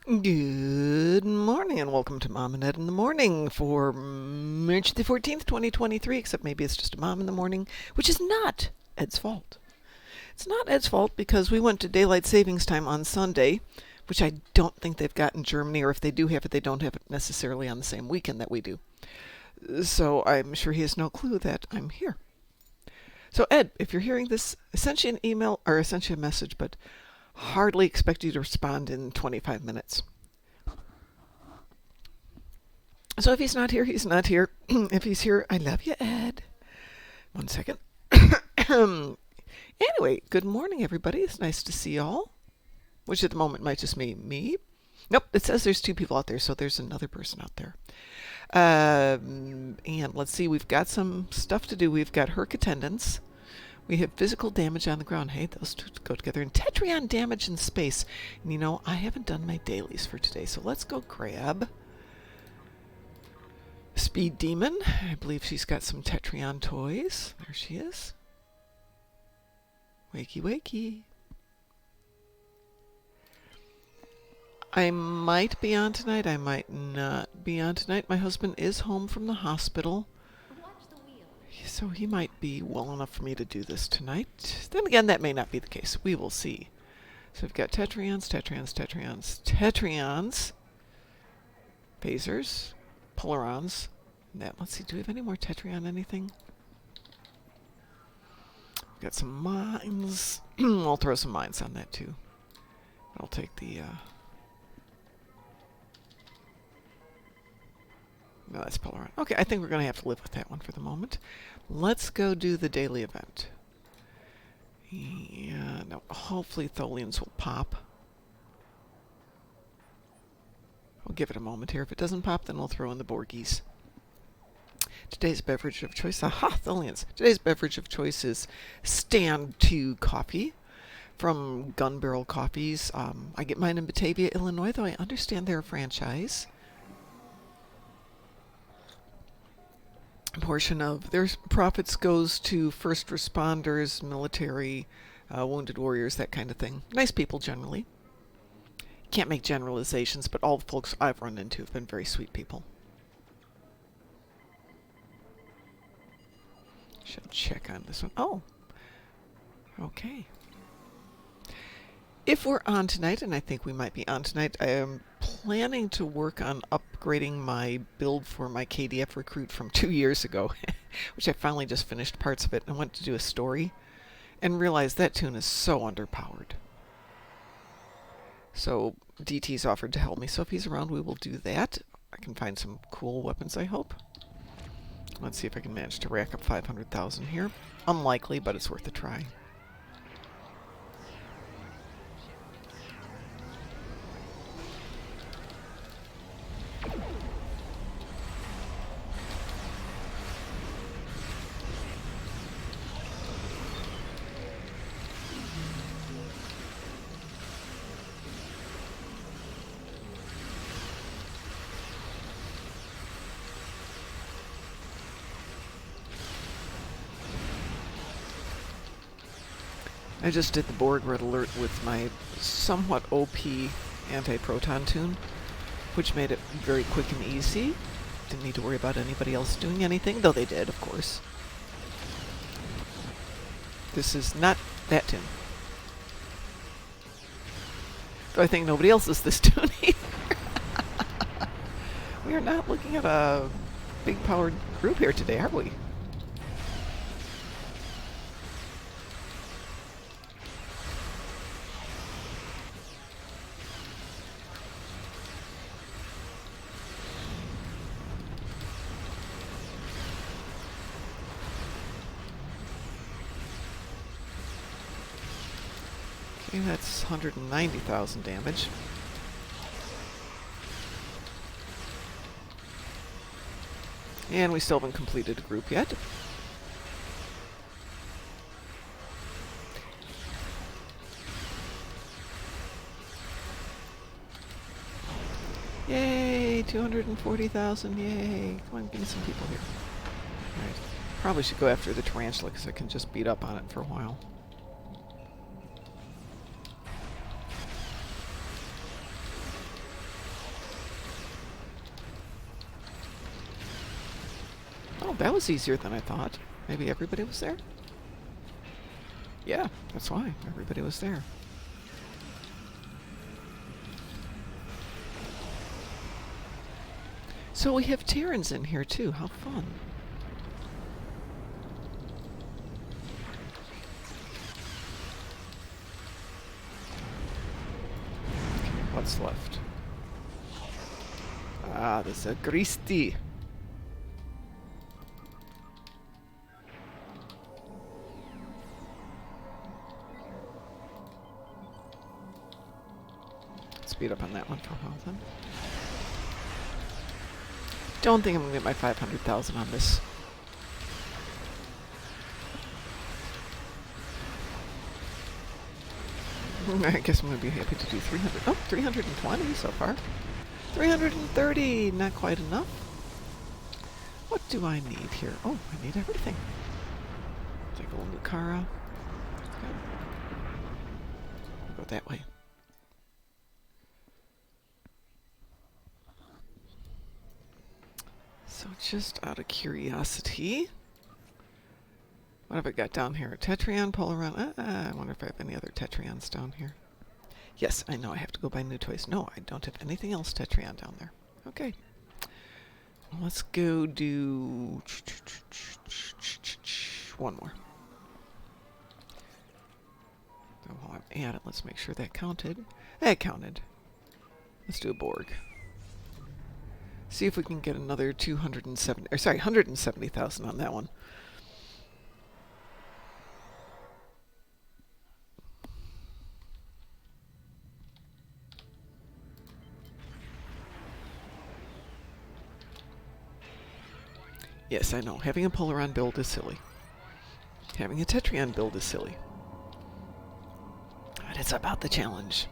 Good morning and welcome to Mom and Ed in the Morning for March the 14th, 2023, except maybe it's just a mom in the morning, which is not Ed's fault. It's not Ed's fault because we went to daylight savings time on Sunday, which I don't think they've got in Germany, or if they do have it, they don't have it necessarily on the same weekend that we do. So I'm sure he has no clue that I'm here. So Ed, if you're hearing this, I sent you an email, or I sent you a message, but hardly expect you to respond in 25 minutes. So if he's not here, he's not here. If he's here, I love you, Ed. One second. Anyway, good morning, everybody. It's nice to see y'all. Which at the moment might just be me. Nope, it says there's two people out there, so there's another person out there. And let's see, we've got some stuff to do. We've got Herc attendance. We have physical damage on the ground. Hey, those two go together. And Tetrion damage in space. And you know, I haven't done my dailies for today, so let's go grab Speed Demon. I believe she's got some Tetrion toys. There she is. Wakey, wakey. I might be on tonight. I might not be on tonight. My husband is home from the hospital, so he might be well enough for me to do this tonight. Then again, that may not be the case. We will see. So we've got Tetrions, phasers, polarons. Let's see, do we have any more Tetrion anything? We've got some mines. I'll throw some mines on that too. I'll take the... No, that's Polaron. Okay, I think we're going to have to live with that one for the moment. Let's go do the daily event. Yeah, no, hopefully Tholians will pop. We'll give it a moment here. If it doesn't pop, then we'll throw in the Borgies. Today's beverage of choice, aha, Tholians. Today's beverage of choice is Stand 2 coffee from Gun Barrel Coffees. I get mine in Batavia, Illinois, though I understand they're a franchise. A portion of their profits goes to first responders, military, wounded warriors, that kind of thing. Nice people generally. Can't make generalizations, but all the folks I've run into have been very sweet people. Should check on this one. Oh, okay. If we're on tonight, and I think we might be on tonight, I am planning to work on upgrading my build for my KDF recruit from 2 years ago, which I finally just finished parts of it and went to do a story and realized that tune is so underpowered. So DT's offered to help me, so if he's around we will do that. I can find some cool weapons, I hope. Let's see if I can manage to rack up 500,000 here. Unlikely, but it's worth a try. I just did the Borg Red Alert with my somewhat OP anti-proton tune, which made it very quick and easy. Didn't need to worry about anybody else doing anything, though they did, of course. This is not that tune. Though I think nobody else is this tune either. We are not looking at a big powered group here today, are we? Okay, that's 190,000 damage. And we still haven't completed a group yet. Yay! 240,000, yay! Come on, give me some people here. Alright. Probably should go after the tarantula because I can just beat up on it for a while. Oh, that was easier than I thought. Maybe everybody was there? Yeah, that's why. Everybody was there. So we have Terrans in here too. How fun. What's left? Ah, the Zagristi. Speed up on that one for a while then. Don't think I'm going to get my 500,000 on this. I guess I'm going to be happy to do 300. Oh, 320 so far. 330, not quite enough. What do I need here? Oh, I need everything. Take a little Nukara. Okay. We'll go that way. So just out of curiosity, what have I got down here? Tetrion, Polaron. I wonder if I have any other Tetrions down here. Yes, I know I have to go buy new toys. No, I don't have anything else Tetrion down there. Okay. Let's go do one more. So while I'm at it, let's make sure that counted. That counted. Let's do a Borg. See if we can get another 170,000 on that one. Yes, I know. Having a Polaron build is silly. Having a Tetrion build is silly. But it's about the challenge.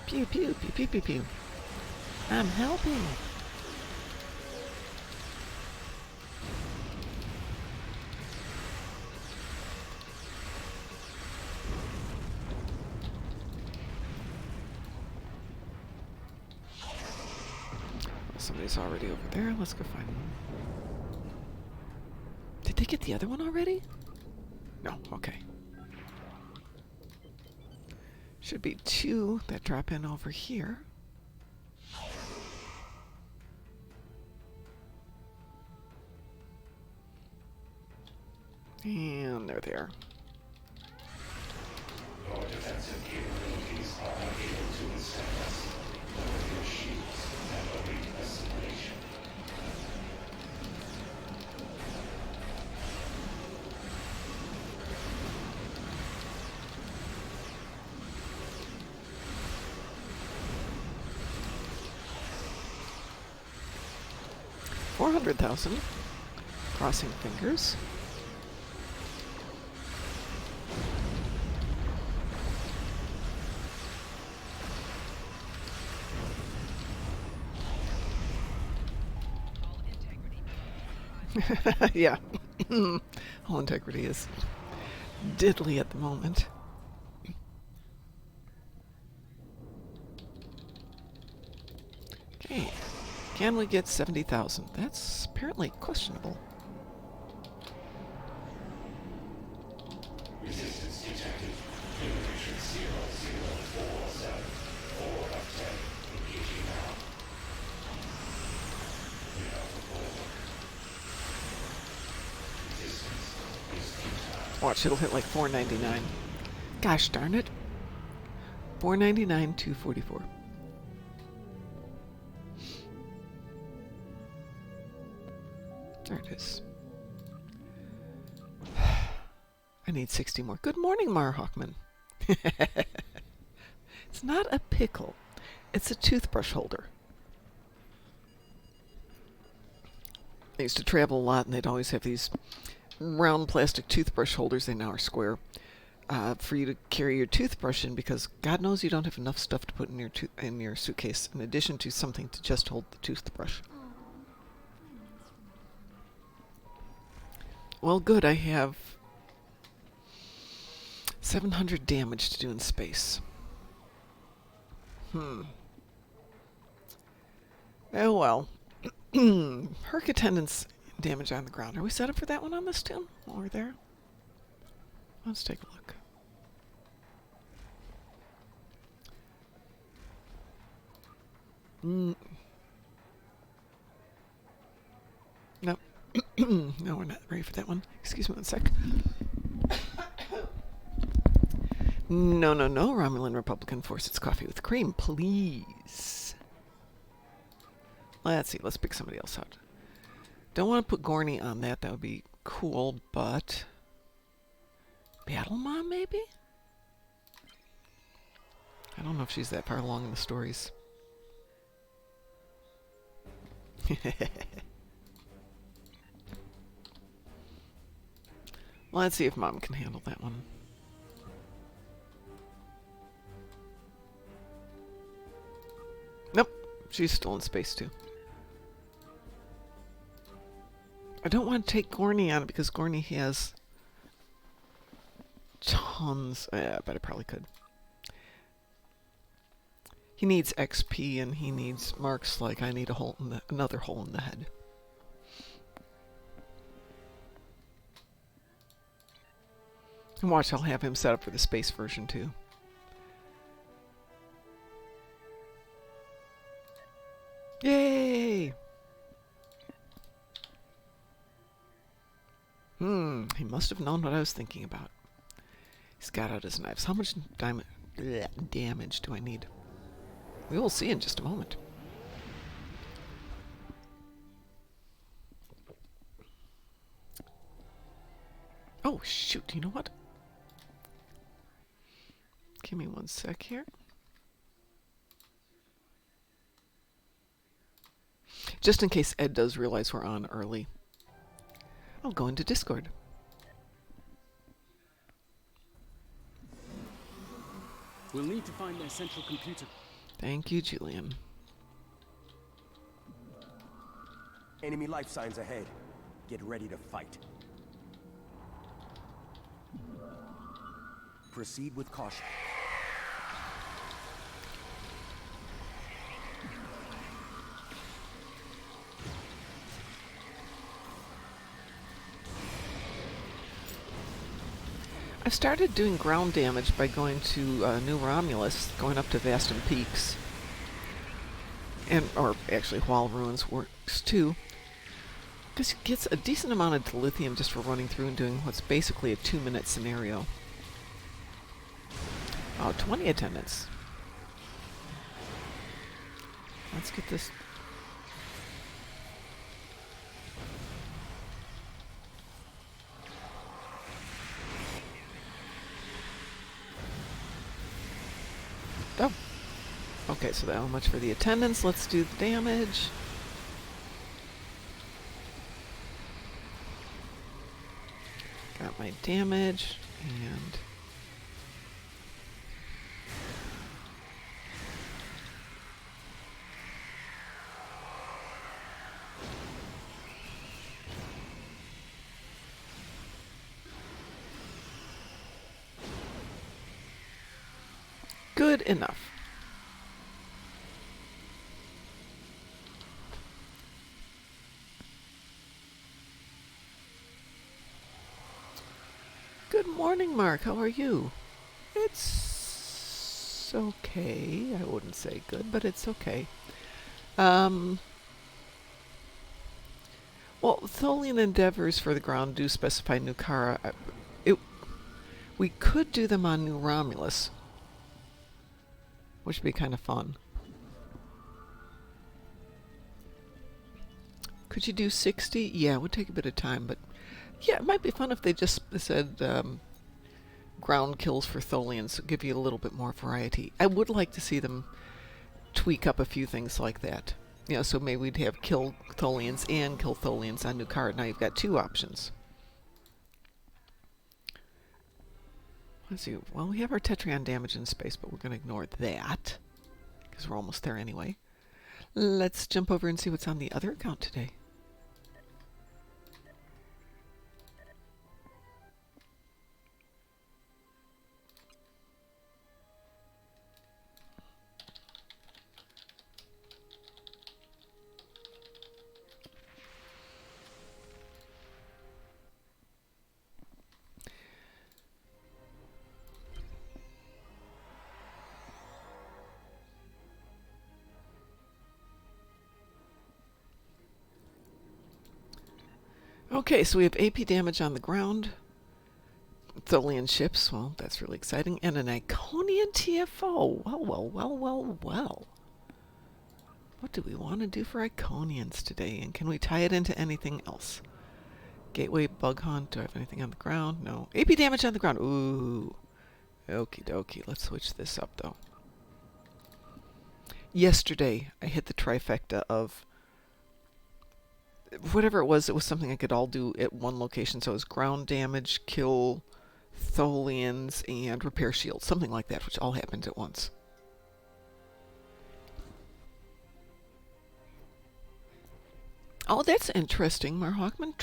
Pew, pew, pew, pew, pew, pew. I'm helping. Somebody's already over there. Let's go find them. Did they get the other one already? No, okay. Should be 2 that drop in over here. And there they are. Your defensive capabilities are unable to withstand us. Lower your shields and await assimilation. $400,000. Crossing fingers. Yeah. Whole integrity is diddly at the moment. Okay. Can we get 70,000? That's apparently questionable. Resistance detected. Information 0047. 4 of 10. Engaging now. Watch, it'll hit like 499. Gosh darn it. 499, 244. There it is. I need 60 more. Good morning, Mara Hawkman. It's not a pickle. It's a toothbrush holder. I used to travel a lot, and they'd always have these round plastic toothbrush holders. They now are square. For you to carry your toothbrush in, because God knows you don't have enough stuff to put in your suitcase, in addition to something to just hold the toothbrush. Well, good. I have 700 damage to do in space. Oh well. Herc attendance damage on the ground. Are we set up for that one on this tune while we're there? Let's take a look. Nope. No, we're not ready for that one. Excuse me one sec. No, no, no. Romulan Republican force its coffee with cream, please. Let's see. Let's pick somebody else out. Don't want to put Gorney on that. That would be cool, but... Battle Mom, maybe? I don't know if she's that far along in the stories. Let's see if Mom can handle that one. Nope. She's still in space, too. I don't want to take Gorney on it because Gorney has tons. I bet I probably could. He needs XP and he needs marks like I need a hole in another hole in the head. And watch, I'll have him set up for the space version too. Yay! He must have known what I was thinking about. He's got out his knives. How much damage do I need? We will see in just a moment. Oh, shoot. You know what? Give me one sec here. Just in case Ed does realize we're on early, I'll go into Discord. We'll need to find their central computer. Thank you, Julian. Enemy life signs ahead. Get ready to fight. Proceed with caution. I've started doing ground damage by going to New Romulus, going up to Vastin Peaks. Or actually Hual Ruins works too. Because it gets a decent amount of dilithium just for running through and doing what's basically a 2-minute scenario. Oh, 20 attendance. Let's get this. Oh. Okay, so that much for the attendance. Let's do the damage. Got my damage, and... good enough. Good morning, Mark. How are you? It's okay. I wouldn't say good, but it's okay. Well, Tholian endeavors for the ground do specify Nukara. We could do them on New Romulus, which would be kind of fun. Could you do 60? Yeah, it would take a bit of time, but yeah, it might be fun if they just said ground kills for Tholians, give you a little bit more variety. I would like to see them tweak up a few things like that. You know, so maybe we'd have kill Tholians and kill Tholians on Nukara. Now you've got 2 options. Let's see. Well, we have our Tetrion damage in space, but we're going to ignore that because we're almost there anyway. Let's jump over and see what's on the other account today. Okay, so we have AP damage on the ground. Tholian ships, well, that's really exciting. And an Iconian TFO. Well. What do we want to do for Iconians today? And can we tie it into anything else? Gateway, Bug Hunt. Do I have anything on the ground? No. AP damage on the ground. Ooh. Okie dokie. Let's switch this up, though. Yesterday, I hit the trifecta of whatever it was something I could all do at one location. So it was ground damage, kill Tholians, and repair shields. Something like that, which all happened at once. Oh, that's interesting, Marhawkman.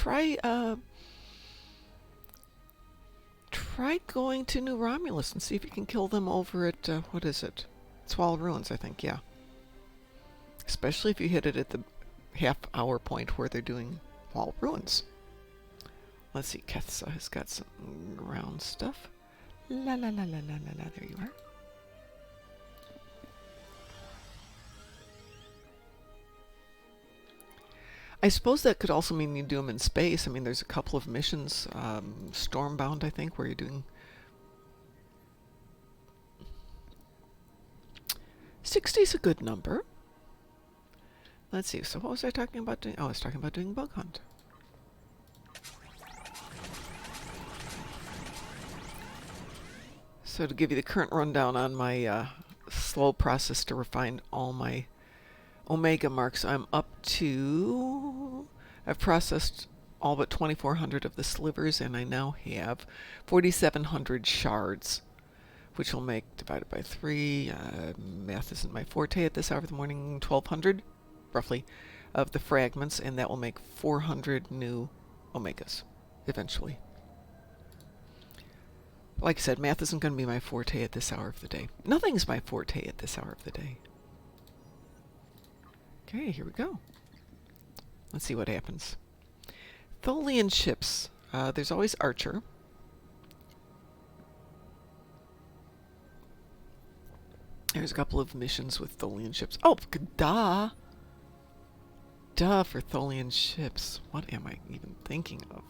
Try going to New Romulus and see if you can kill them over at, what is it? Swall Ruins, I think, yeah. Especially if you hit it at the half-hour point where they're doing Wall Ruins. Let's see, Kethsa has got some ground stuff. La, there you are. I suppose that could also mean you do them in space. I mean, there's a couple of missions, Stormbound, I think, where you're doing 60 is a good number. Let's see. So what was I talking about doing? Oh, I was talking about doing Bug Hunt. So to give you the current rundown on my slow process to refine all my Omega marks, I'm up to... I've processed all but 2,400 of the slivers, and I now have 4,700 shards, which will make, divided by 3, math isn't my forte at this hour of the morning, 1,200, roughly, of the fragments, and that will make 400 new Omegas, eventually. Like I said, math isn't going to be my forte at this hour of the day. Nothing's my forte at this hour of the day. Okay, here we go. Let's see what happens. Tholian ships. There's always Archer. There's a couple of missions with Tholian ships. Oh, duh! Duh for Tholian ships. What am I even thinking of?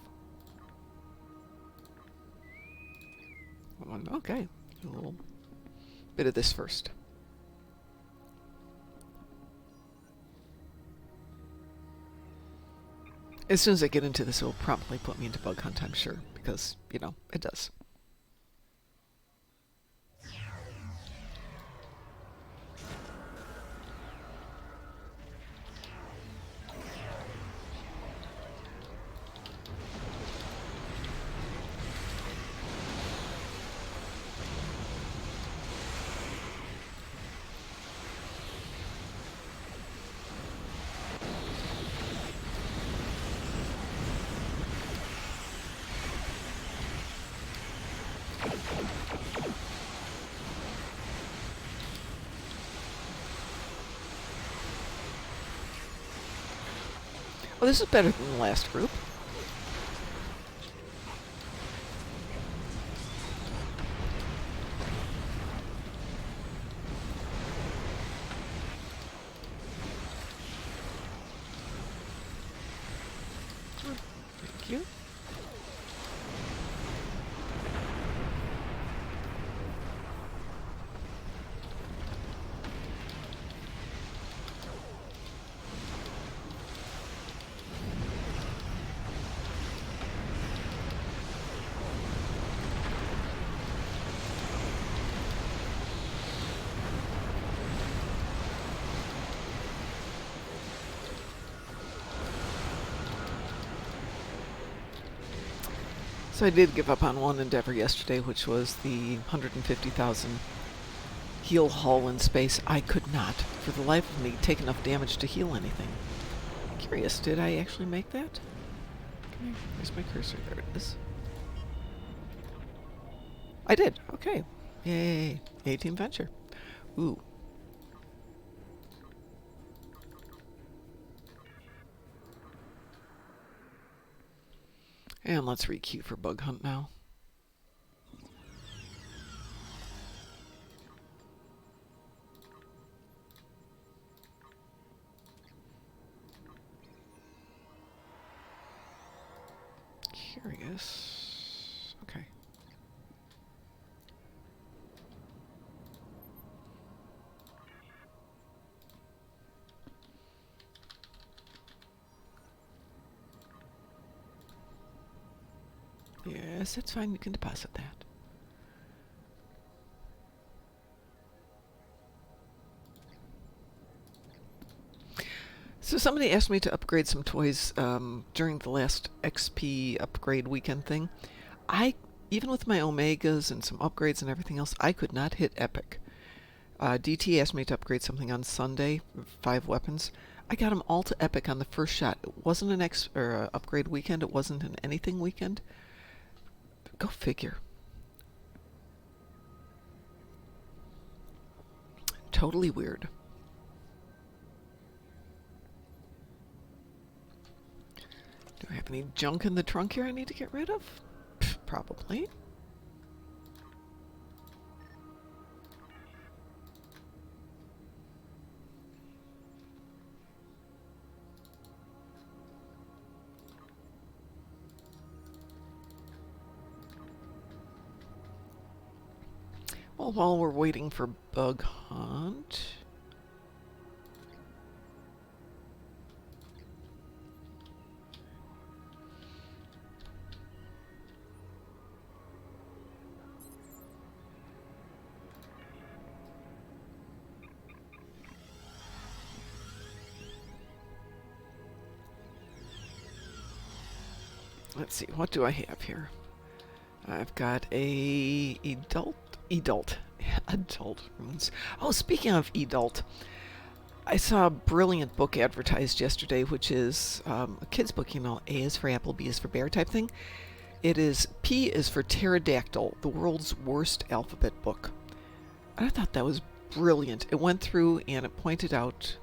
Okay, a little bit of this first. As soon as I get into this, it will promptly put me into Bug Hunt, I'm sure, because, you know, it does. Well, this is better than the last group. Thank you. So I did give up on one endeavor yesterday, which was the 150,000 heal hull in space. I could not, for the life of me, take enough damage to heal anything. Curious, did I actually make that? Come here. Where's my cursor? There it is. I did. Okay. Yay. A-Team Venture. Ooh. And let's re-queue for Bug Hunt now. Curious. Okay. Yes, it's fine. You can deposit that. So somebody asked me to upgrade some toys during the last XP upgrade weekend thing. Even with my Omegas and some upgrades and everything else, I could not hit Epic. DT asked me to upgrade something on Sunday, 5 weapons. I got them all to Epic on the first shot. It wasn't an upgrade weekend. It wasn't an anything weekend. Go figure. Totally weird. Do I have any junk in the trunk here I need to get rid of? Pff, probably. Well, while we're waiting for Bug Hunt... Let's see, what do I have here? I've got a adult runes. Oh, speaking of adult, I saw a brilliant book advertised yesterday, which is a kid's book. You know, A is for apple, B is for bear type thing. It is P is for pterodactyl, the world's worst alphabet book. I thought that was brilliant. It went through and it pointed out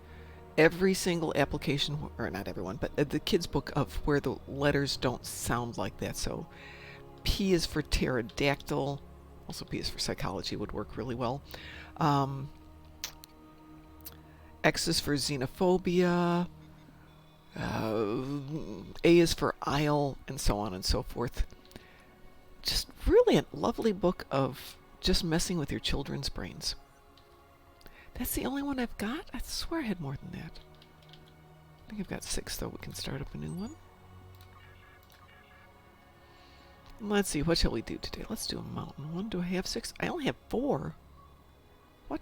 every single application, or not everyone, but the kids' book of where the letters don't sound like that. So P is for pterodactyl. Also P is for psychology would work really well. X is for xenophobia. A is for isle, and so on and so forth. Just really a lovely book of just messing with your children's brains. That's the only one I've got? I swear I had more than that. I think I've got 6, though. We can start up a new one. Let's see, what shall we do today? Let's do a mountain one. Do I have 6? I only have 4. What?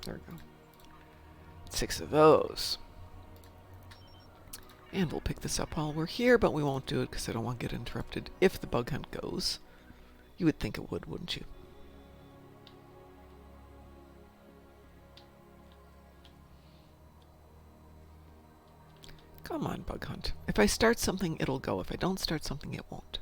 There we go. 6 of those. And we'll pick this up while we're here, but we won't do it because I don't want to get interrupted if the bug hunt goes. You would think it would, wouldn't you? Come on, bug hunt. If I start something, it'll go. If I don't start something, it won't.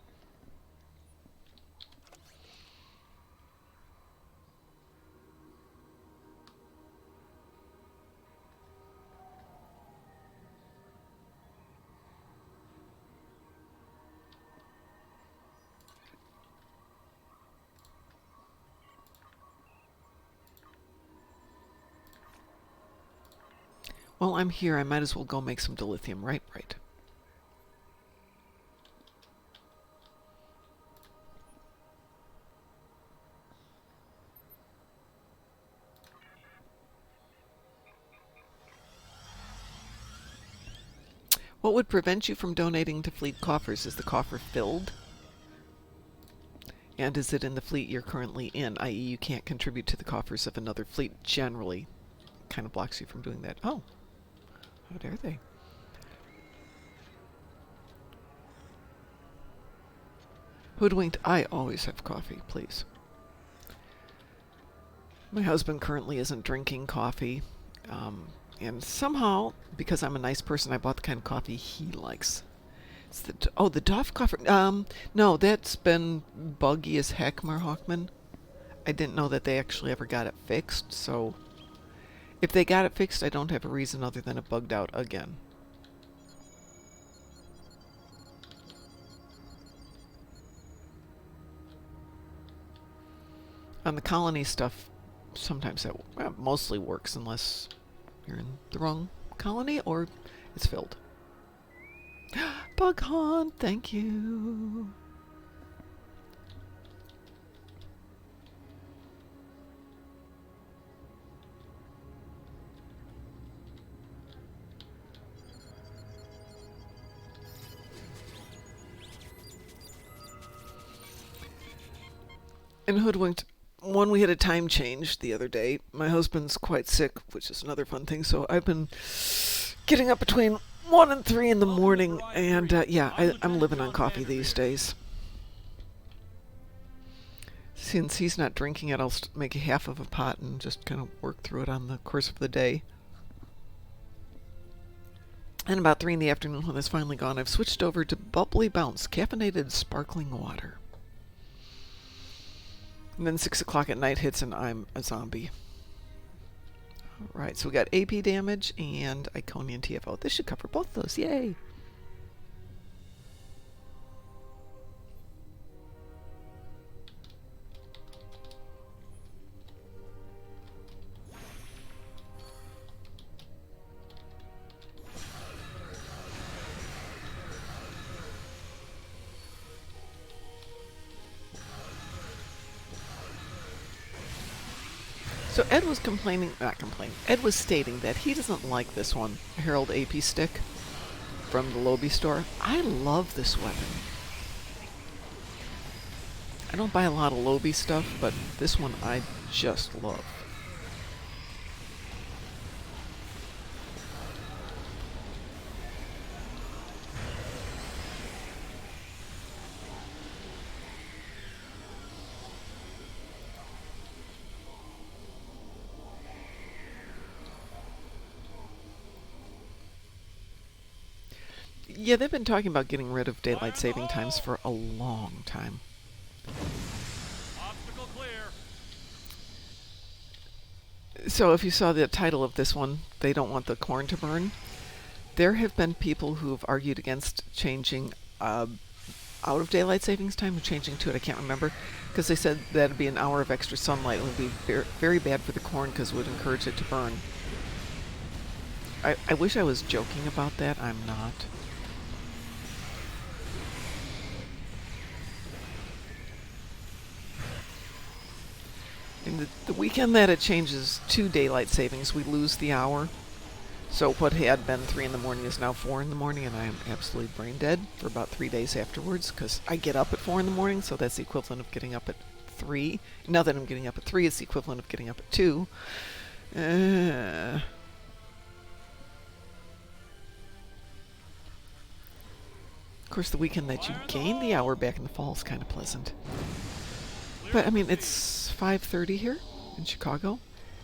While I'm here, I might as well go make some dilithium. Right. What would prevent you from donating to fleet coffers? Is the coffer filled? And is it in the fleet you're currently in, i.e. you can't contribute to the coffers of another fleet generally? Kind of blocks you from doing that. Oh. How dare they? Hoodwinked, I always have coffee, please. My husband currently isn't drinking coffee. And somehow, because I'm a nice person, I bought the kind of coffee he likes. It's the Doff coffee. No, that's been buggy as heck, Mar Hawkman. I didn't know that they actually ever got it fixed, so if they got it fixed, I don't have a reason other than it bugged out again. On the colony stuff, sometimes that mostly works unless you're in the wrong colony or it's filled. Bug hunt, thank you. In Hoodwinked, one, we had a time change the other day. My husband's quite sick, which is another fun thing, so I've been getting up between 1 and 3 in the morning, and I'm living on coffee these days. Since he's not drinking it, I'll make a half of a pot and just kind of work through it on the course of the day. And about 3 in the afternoon, when it's finally gone, I've switched over to Bubbly Bounce, caffeinated sparkling water. And then 6 o'clock at night hits and I'm a zombie. Alright, so we got AP damage and Iconian TFO. This should cover both those. Yay! So Ed was Ed was stating that he doesn't like this one, Herald AP stick from the Lobby store. I love this weapon. I don't buy a lot of Lobby stuff, but this one I just love. Yeah, they've been talking about getting rid of daylight saving times for a long time. Obstacle clear. So if you saw the title of this one, they don't want the corn to burn. There have been people who have argued against changing out of daylight savings time, or changing to it, I can't remember, because they said that would be an hour of extra sunlight. It would be very bad for the corn because it would encourage it to burn. I wish I was joking about that. I'm not. In the weekend that it changes to daylight savings, we lose the hour. So what had been 3 in the morning is now 4 in the morning, and I am absolutely brain dead for about 3 days afterwards, because I get up at 4 in the morning, so that's the equivalent of getting up at 3. Now that I'm getting up at 3, it's the equivalent of getting up at 2. Of course, the weekend that you gain the hour back in the fall is kind of pleasant. But, I mean, it's 5:30 here in Chicago,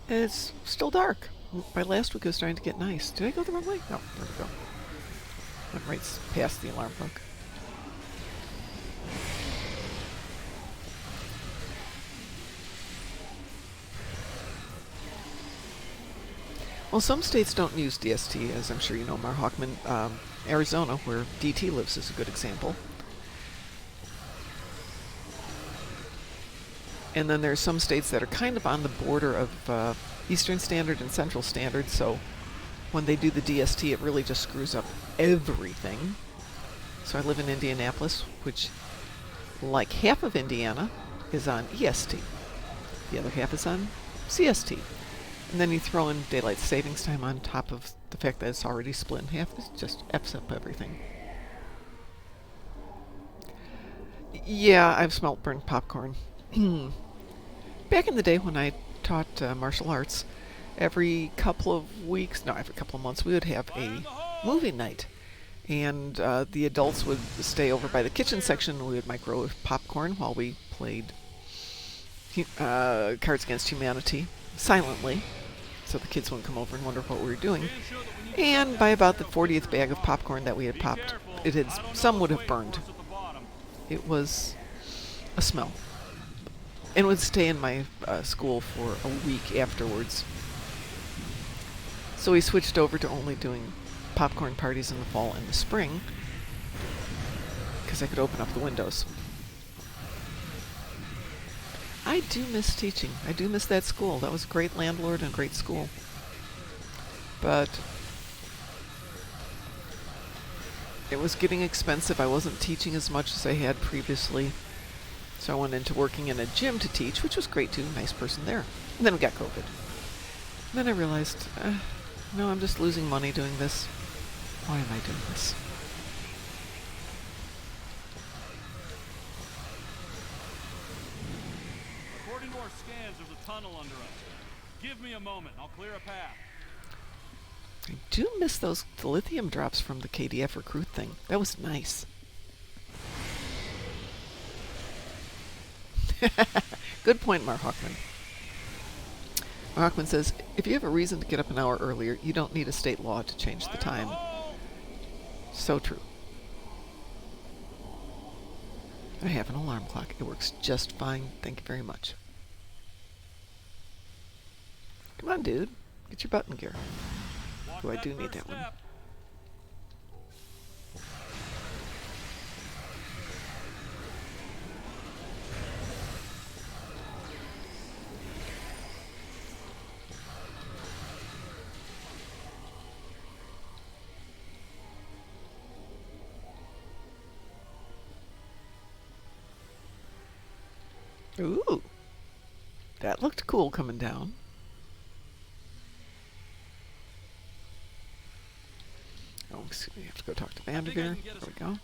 and it's still dark. By last week, it was starting to get nice. Did I go the wrong way? No, there we go. Went right past the alarm clock. Well, some states don't use DST, as I'm sure you know. Mar-Hockman, Arizona, where DT lives, is a good example. And then there are some states that are kind of on the border of Eastern Standard and Central Standard, so when they do the DST, it really just screws up everything. So I live in Indianapolis, which, like half of Indiana, is on EST. The other half is on CST. And then you throw in daylight savings time on top of the fact that it's already split in half. It just F's up everything. Yeah, I've smelt burnt popcorn. Back in the day when I taught martial arts, every couple of months, we would have a movie night. And the adults would stay over by the kitchen section, and we would microwave popcorn while we played Cards Against Humanity silently, so the kids wouldn't come over and wonder what we were doing. And by about the 40th bag of popcorn that we had popped, some would have burned. It was a smell. And would stay in my school for a week afterwards. So we switched over to only doing popcorn parties in the fall and the spring, because I could open up the windows. I do miss teaching. I do miss that school. That was a great landlord and a great school. but it was getting expensive. I wasn't teaching as much as I had previously. So I went into working in a gym to teach, which was great too. Nice person there. And then we got COVID. And then I realized, no, I'm just losing money doing this. Why am I doing this? According to our scans, there's a tunnel under us. Give me a moment. I'll clear a path. I do miss the lithium drops from the KDF recruit thing. That was nice. Good point, Mar Hawkman. Mar Hawkman says, if you have a reason to get up an hour earlier, you don't need a state law to change the time. So true. I have an alarm clock. It works just fine. Thank you very much. Come on, dude. Get your button gear. Oh, I do need that one. Ooh, that looked cool coming down. Oh, excuse me, I have to go talk to Vanderveer. There we go.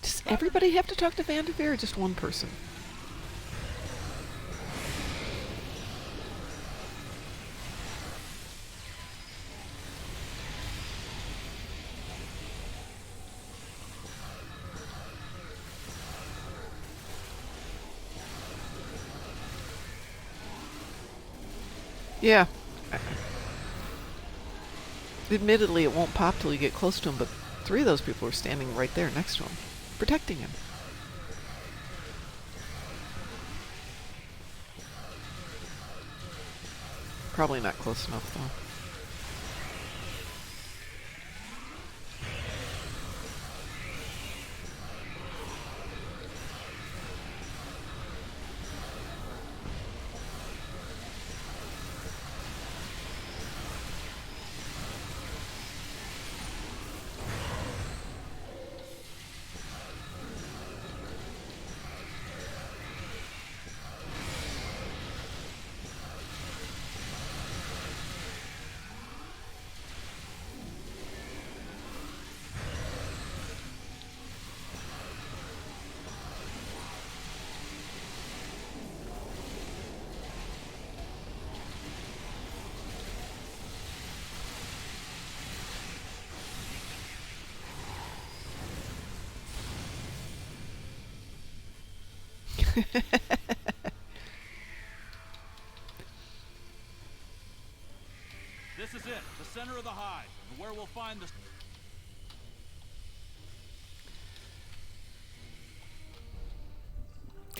Does everybody have to talk to Vanderveer or just one person? Yeah. Admittedly, it won't pop till you get close to him, but 3 of those people are standing right there next to him, protecting him. Probably not close enough, though. This is it, the center of the hive, and where we'll find the...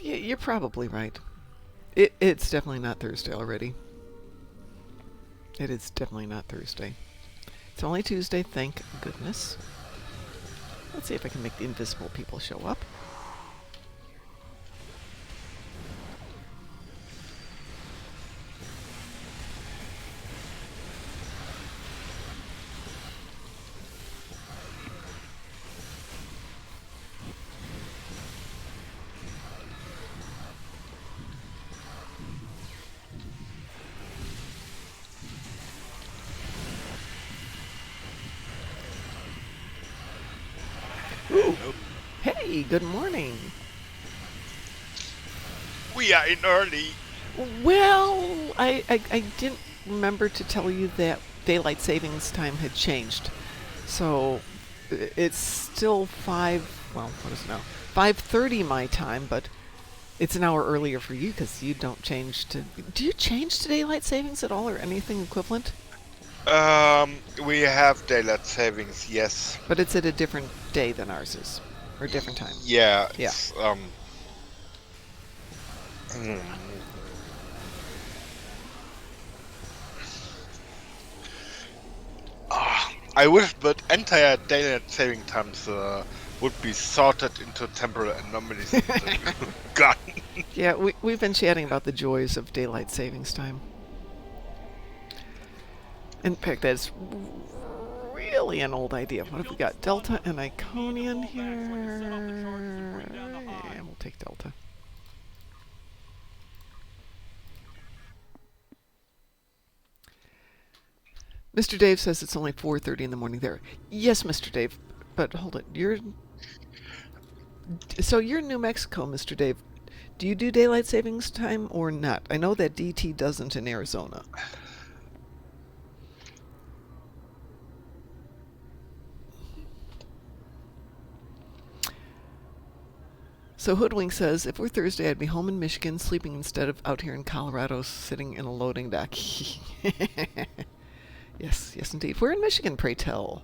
Yeah, you're probably right. It's definitely not Thursday already. It is definitely not Thursday. It's only Tuesday, thank goodness. Let's see if I can make the invisible people show up. Ooh. Hey, good morning. We are in early. Well, I didn't remember to tell you that daylight savings time had changed. So it's still 5:30 my time, but it's an hour earlier for you because you don't change to... Do you change to daylight savings at all or anything equivalent? We have daylight savings, yes. But it's at a different day than ours is, or different time. Yeah. Yeah. It's, I wish that entire daylight saving times would be sorted into temporal anomalies. God. Yeah, we've been chatting about the joys of daylight savings time. In fact, that's really an old idea. What have we got? Delta and Iconian here. Yeah, we'll take Delta. Mr. Dave says it's only 4:30 in the morning there. Yes, Mr. Dave, but hold it. You're in New Mexico, Mr. Dave. Do you do daylight savings time or not? I know that DT doesn't in Arizona. So Hoodwink says, if we're Thursday, I'd be home in Michigan, sleeping instead of out here in Colorado, sitting in a loading dock. Yes, yes, indeed. We're in Michigan, pray tell.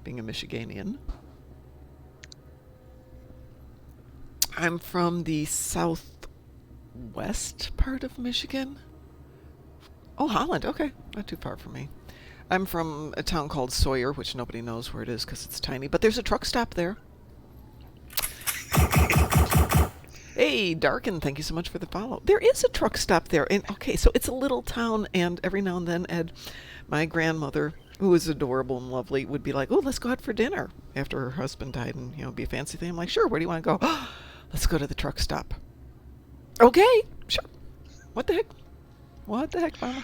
Being a Michiganian. I'm from the southwest part of Michigan. Oh, Holland. Okay, not too far from me. I'm from a town called Sawyer, which nobody knows where it is because it's tiny, but there's a truck stop there. Hey, Darkin, thank you so much for the follow. There is a truck stop there. And okay, so it's a little town, and every now and then, Ed, my grandmother, who is adorable and lovely, would be like, oh, let's go out for dinner after her husband died, and, be a fancy thing. I'm like, sure, where do you want to go? Oh, let's go to the truck stop. Okay, sure. What the heck? What the heck, Mama?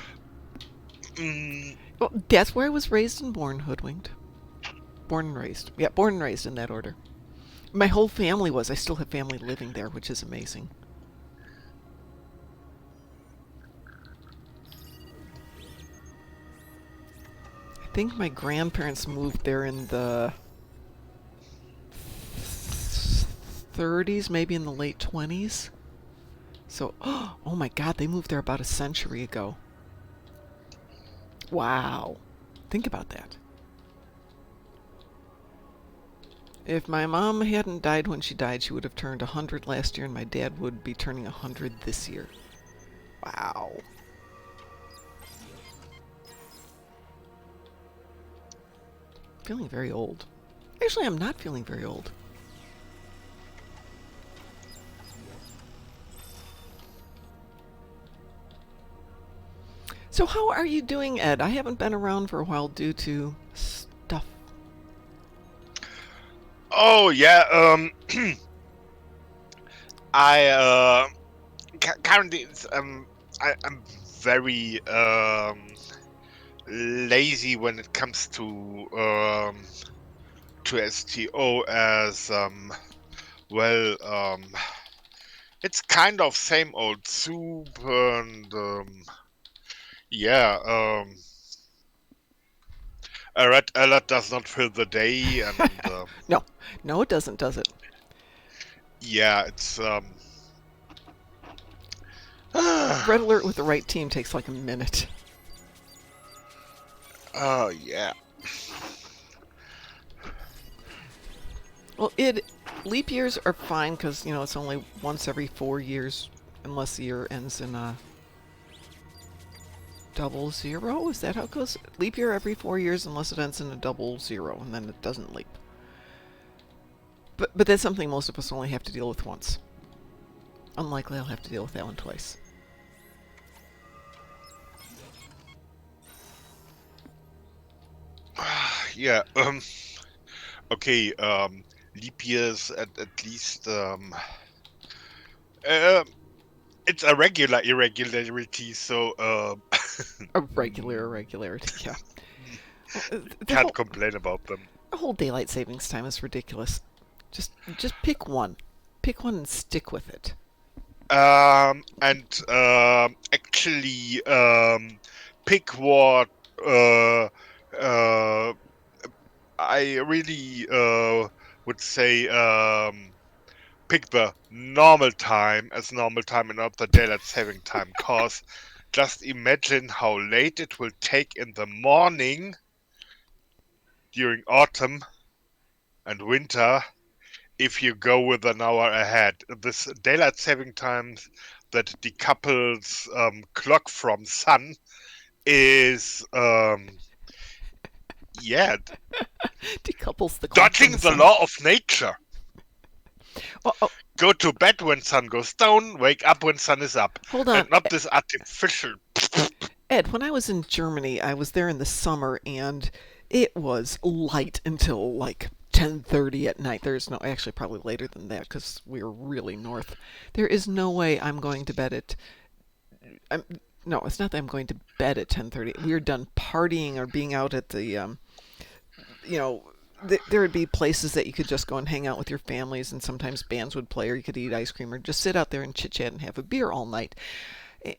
Well, that's where I was raised and born, Hoodwinked. Born and raised. Yeah, born and raised in that order. My whole family was. I still have family living there, which is amazing. I think my grandparents moved there in the 30s, maybe in the late 20s. So, oh my God, they moved there about a century ago. Wow. Think about that. If my mom hadn't died when she died, she would have turned 100 last year, and my dad would be turning 100 this year. Wow. Feeling very old. Actually, I'm not feeling very old. So how are you doing, Ed? I haven't been around for a while due to stuff. Oh yeah, I currently I'm very lazy when it comes to STO as it's kind of same old soup, and yeah, a red alert does not fill the day, and No, it doesn't, does it? yeah, it's Red alert with the right team takes like a minute. oh yeah. Well, leap years are fine because it's only once every 4 years, unless the year ends in a double zero. Is that how it goes? Leap year every 4 years, unless it ends in a double zero, and then it doesn't leap. But that's something most of us only have to deal with once. Unlikely I'll have to deal with that one twice. Yeah, okay, leap years at least, it's a regular irregularity, so, A regular irregularity, yeah. Well, can't complain about them. the whole daylight savings time is ridiculous. Just pick one. Pick one and stick with it. Actually, pick what, I really, would say, pick the normal time as normal time and not the daylight saving time, cause just imagine how late it will take in the morning during autumn and winter if you go with an hour ahead. This daylight saving time that decouples clock from sun is Decouples the clock dodging from the sun. law of nature. Oh, Go to bed when sun goes down, wake up when sun is up. hold on. And not this artificial. Ed, when I was in Germany, I was there in the summer, and it was light until like 10:30 at night. There's no, actually probably later than that because we were really north. There is no way I'm going to bed at. I'm, no, it's not that I'm going to bed at 10:30. We were done partying or being out at the, you know, there would be places that you could just go and hang out with your families, and sometimes bands would play, or you could eat ice cream, or just sit out there and chit chat and have a beer all night.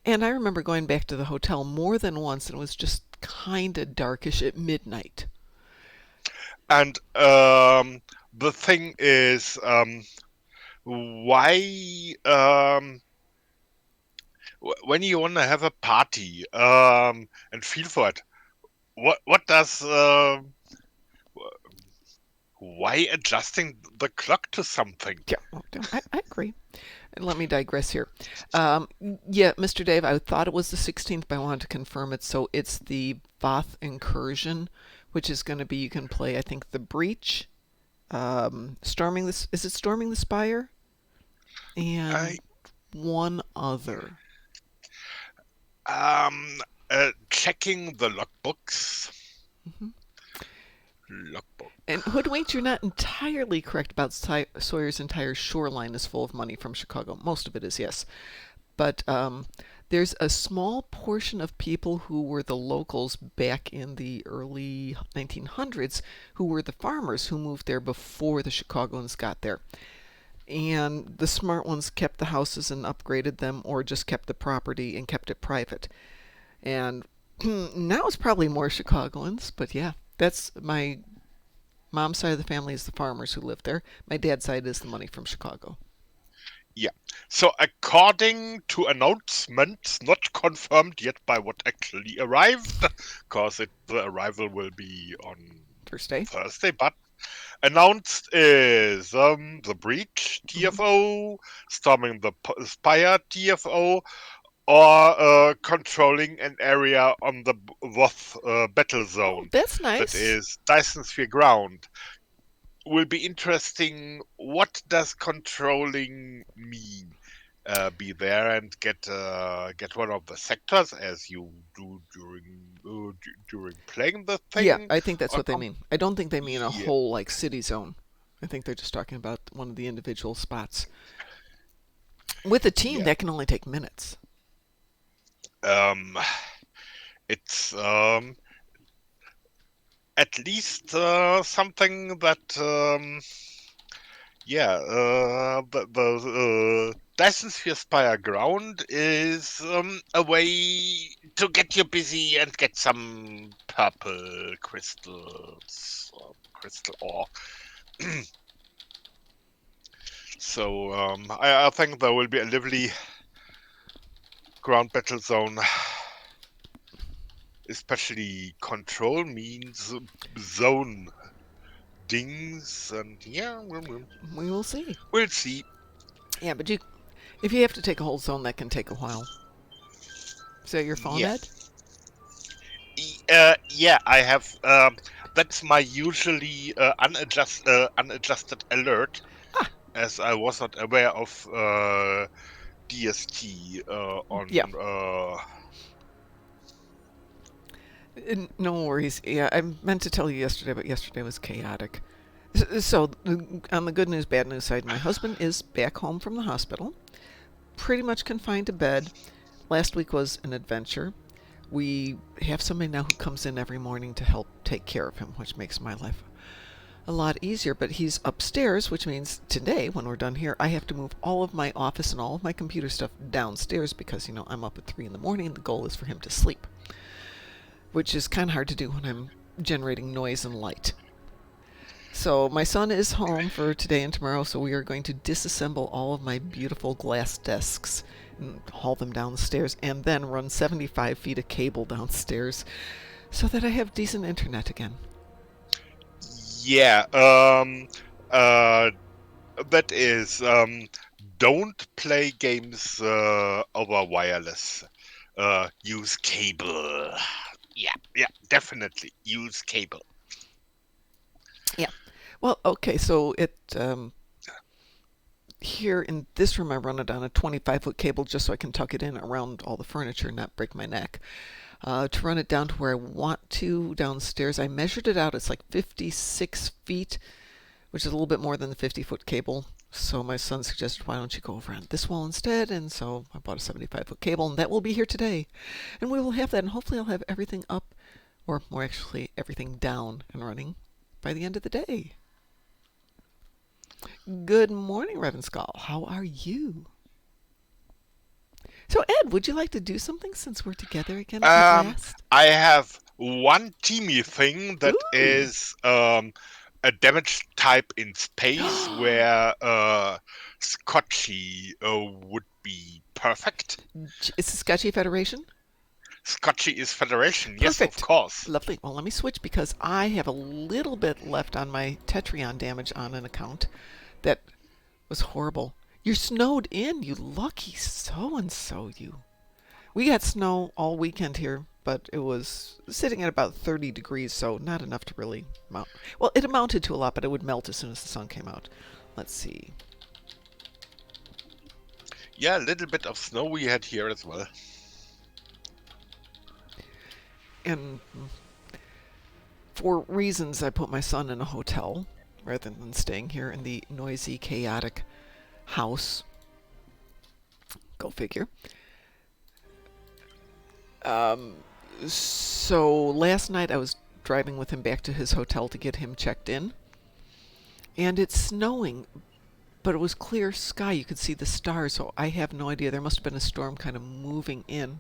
And I remember going back to the hotel more than once, and it was just kind of darkish at midnight. And the thing is, why when you want to have a party and feel for it, what does why adjusting the clock to something? Yeah, well, I agree. And let me digress here. Yeah, Mr. Dave, I thought it was the 16th, but I wanted to confirm it. So it's the Voth Incursion, which is going to be, you can play, I think, The Breach, Storming this, is it Storming the Spire? And I one other. Checking the logbooks. Logbook. And Hoodwinked, you're not entirely correct about Sawyer's entire shoreline is full of money from Chicago. Most of it is, yes. But there's a small portion of people who were the locals back in the early 1900s who were the farmers who moved there before the Chicagoans got there. And the smart ones kept the houses and upgraded them, or just kept the property and kept it private. And now it's probably more Chicagoans, but yeah, that's my mom's side of the family is the farmers who live there. My dad's side is the money from Chicago. Yeah. So according to announcements not confirmed yet by what actually arrived, because the arrival will be on Thursday. But announced is the Breach TFO, Storming the Spire TFO, or controlling an area on the Voth battle zone. That's nice. That is Dyson Sphere ground. Will be interesting. What does controlling mean? Be there and get one of the sectors as you do during playing the thing. Yeah, I think that's what they Or mean. I don't think they mean a Yeah. whole like city zone. I think they're just talking about one of the individual spots. With a team, Yeah. that can only take minutes. It's at least something that the Dyson Sphere Spire ground is a way to get you busy and get some purple crystals, crystal ore. So I think there will be a lively ground battle zone. Especially control means zone dings, and yeah, We will see. we'll see. Yeah, but if you have to take a whole zone, that can take a while. Is that your phone, Yeah. Ed? Yeah, I have. That's my usually unadjusted alert, as I was not aware of DST on. Yeah. No worries. Yeah, I meant to tell you yesterday, but yesterday was chaotic. So, on the good news, bad news side, my husband is back home from the hospital, pretty much confined to bed. Last week was an adventure. We have somebody now who comes in every morning to help take care of him, which makes my life a lot easier. But he's upstairs, which means today, when we're done here, I have to move all of my office and all of my computer stuff downstairs because, I'm up at 3 in the morning and the goal is for him to sleep, which is kind of hard to do when I'm generating noise and light. So my son is home for today and tomorrow, so we are going to disassemble all of my beautiful glass desks and haul them down the stairs, and then run 75 feet of cable downstairs so that I have decent internet again. Yeah. That is. Don't play games over wireless. Use cable. Yeah, definitely use cable. Yeah. Well, okay, so here in this room I run it on a 25-foot cable just so I can tuck it in around all the furniture and not break my neck. to run it down to where I want to downstairs. I measured it out. It's like 56 feet, which is a little bit more than the 50-foot cable. So my son suggested, why don't you go over on this wall instead? And so I bought a 75-foot cable, and that will be here today. And we will have that, and hopefully I'll have everything up, or more actually, everything down and running by the end of the day. Good morning, Reverend Skull. How are you? So, Ed, would you like to do something since we're together again at last? I have one teamy thing that Ooh. is a damage type in space where Scotchy would be perfect. Is the Scotchy Federation? Scotchy is Federation, yes, Perfect. of course. Lovely. Well, let me switch because I have a little bit left on my Tetrion damage on an account that was horrible. You're snowed in, you lucky so-and-so, you. We got snow all weekend here, but it was sitting at about 30 degrees, so not enough to really mount. Well, it amounted to a lot, but it would melt as soon as the sun came out. Let's see. Yeah, a little bit of snow we had here as well. And for reasons, I put my son in a hotel rather than staying here in the noisy, chaotic house. Go figure. So last night I was driving with him back to his hotel to get him checked in. And it's snowing, but it was clear sky. You could see the stars, so I have no idea. There must have been a storm kind of moving in.